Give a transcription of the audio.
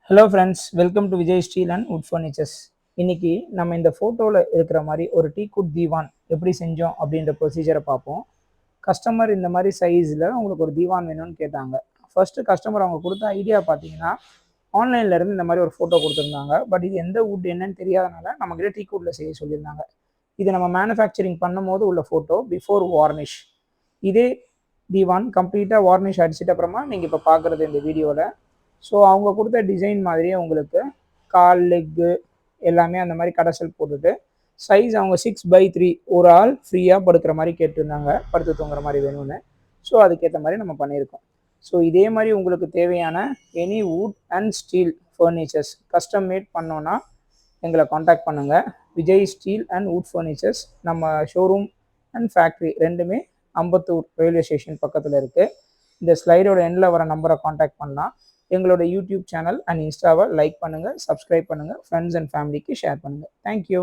Hello friends, welcome to Vijay steel and would furnitures. இன்னைக்கு நம்ம இந்த ஃபோட்டோவில் இருக்கிற மாதிரி ஒரு டீக்குட் தீவான் எப்படி செஞ்சோம் அப்படின்ற ப்ரொசீஜரை பார்ப்போம். கஸ்டமர் இந்த மாதிரி சைஸில் உங்களுக்கு ஒரு தீவான் வேணும்னு கேட்டாங்க. ஃபர்ஸ்ட்டு கஸ்டமர் அவங்க கொடுத்த ஐடியா பார்த்தீங்கன்னா ஆன்லைனில் இருந்து இந்த மாதிரி ஒரு ஃபோட்டோ கொடுத்துருந்தாங்க. பட் இது எந்த வுட் என்னன்னு தெரியாதனால நம்மக்கிட்ட டீக்குட்டில் செய்ய சொல்லியிருந்தாங்க. இது நம்ம மேனுஃபேக்சரிங் பண்ணும் போது உள்ள ஃபோட்டோ பிஃபோர் வார்னிஷ். இதே தீவான் கம்ப்ளீட்டாக வார்னிஷ் அடிச்சிட்ட அப்புறமா நீங்கள் இப்போ பார்க்குறது இந்த வீடியோவில். ஸோ அவங்க கொடுத்த டிசைன் மாதிரியே உங்களுக்கு கால் லெக்கு எல்லாமே அந்த மாதிரி கடைசல் போட்டுட்டு சைஸ் அவங்க 6x3 ஒரு ஆள் ஃப்ரீயாக படுக்கிற மாதிரி கேட்டிருந்தாங்க, படுத்து தூங்குற மாதிரி வேணும்னு. ஸோ அதுக்கேற்ற மாதிரி நம்ம பண்ணியிருக்கோம். ஸோ இதே மாதிரி உங்களுக்கு தேவையான any would and Steeles furnitures custom mat பண்ணோன்னா எங்களை காண்டாக்ட் பண்ணுங்கள். Vijay steel and would furnitures நம்ம ஷோரூம் அண்ட் ஃபேக்ட்ரி ரெண்டுமே அம்பத்தூர் ரயில்வே ஸ்டேஷன் பக்கத்தில் இருக்குது. இந்த ஸ்லைடோட எண்டில் வர நம்பரை காண்டாக்ட் பண்ணலாம். எங்களோட யூடியூப் சேனல் அண்ட் இன்ஸ்டாவை லைக் பண்ணுங்கள், சப்ஸ்கிரைப் பண்ணுங்கள், ஃப்ரெண்ட்ஸ் அண்ட் ஃபேமிலிக்கு ஷேர் பண்ணுங்கள். தேங்க்யூ.